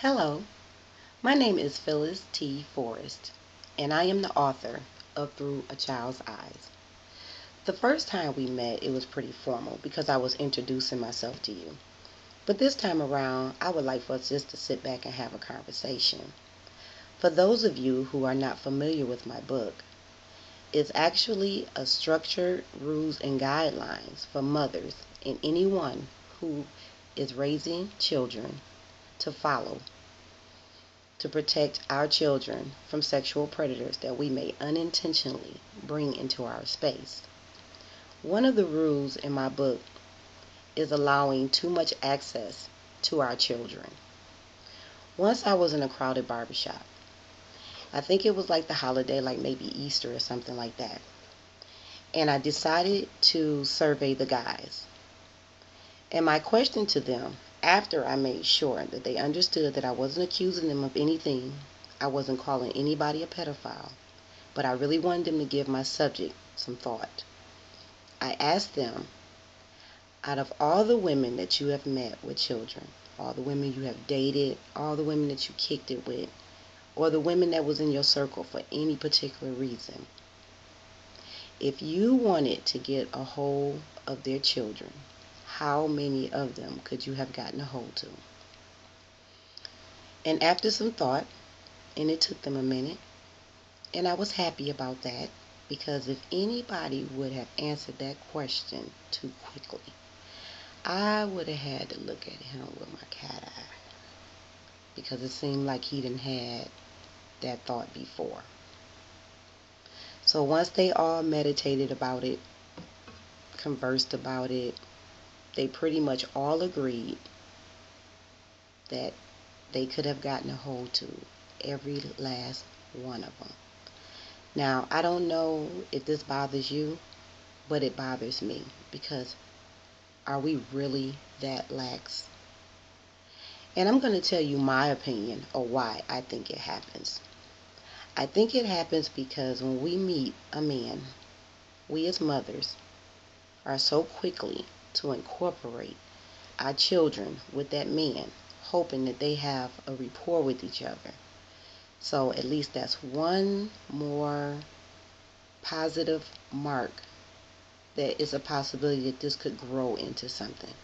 Hello, my name is Phyllis T. Forrest, and I am the author of Through a Child's Eyes. The first time we met, it was pretty formal because I was introducing myself to you. But this time around, I would like for us just to sit back and have a conversation. For those of you who are not familiar with my book, it's actually a structured rules and guidelines for mothers and anyone who is raising children to follow to protect our children from sexual predators that we may unintentionally bring into our space. One of the rules in my book is allowing too much access to our children. Once I was in a crowded barbershop. I think it was like the holiday, like maybe Easter or something like that. And I decided to survey the guys. And my question to them, after I made sure that they understood that I wasn't accusing them of anything, I wasn't calling anybody a pedophile, but I really wanted them to give my subject some thought. I asked them, out of all the women that you have met with children, all the women you have dated, all the women that you kicked it with, or the women that was in your circle for any particular reason, if you wanted to get a hold of their children, how many of them could you have gotten a hold to? And after some thought, and it took them a minute, and I was happy about that, because if anybody would have answered that question too quickly, I would have had to look at him with my cat eye, because it seemed like he didn't had that thought before. So once they all meditated about it, conversed about it, they pretty much all agreed that they could have gotten a hold to every last one of them. Now, I don't know if this bothers you, but it bothers me, because are we really that lax? And I'm going to tell you my opinion of why I think it happens. I think it happens because when we meet a man, we as mothers are so quickly to incorporate our children with that man, hoping that they have a rapport with each other. So at least that's one more positive mark that is a possibility that this could grow into something.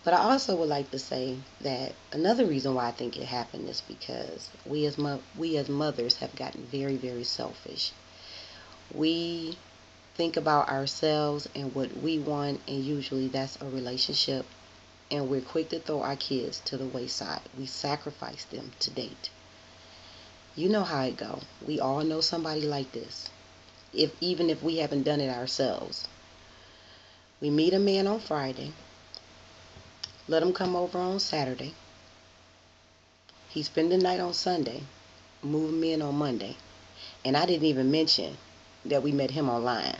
But I also would like to say that another reason why I think it happened is because we as mothers have gotten very, very selfish. We think about ourselves and what we want, and usually that's a relationship, and we're quick to throw our kids to the wayside. We sacrifice them to date. You know how it go. We all know somebody like this, even if we haven't done it ourselves. We meet a man on Friday, let him come over on Saturday, he spend the night on Sunday, move him in on Monday, and I didn't even mention that we met him online.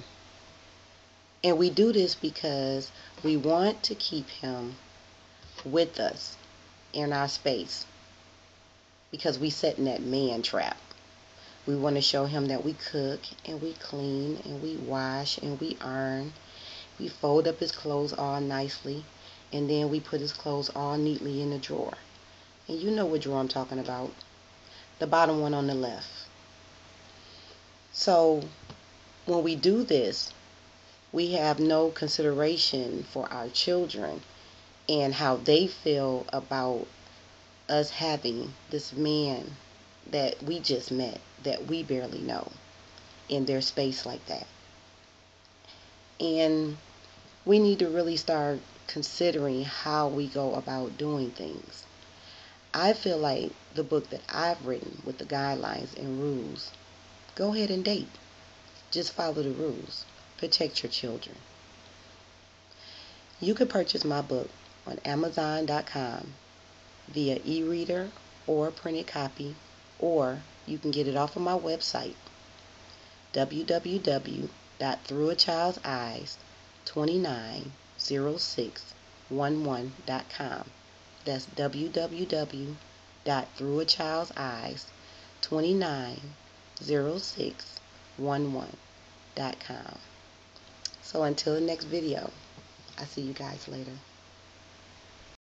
And we do this because we want to keep him with us in our space, because we set in that man trap. We want to show him that we cook and we clean and we wash and we iron. We fold up his clothes all nicely, and then we put his clothes all neatly in the drawer. And you know what drawer I'm talking about. The bottom one on the left. So when we do this, we have no consideration for our children and how they feel about us having this man that we just met, that we barely know, in their space like that. And we need to really start considering how we go about doing things. I feel like the book that I've written with the guidelines and rules, go ahead and date. Just follow the rules. Protect your children. You can purchase my book on Amazon.com via e-reader or printed copy, or you can get it off of my website, www.throughachildseyes290611.com. That's www.throughachildseyes290611.com. So until the next video, I'll see you guys later.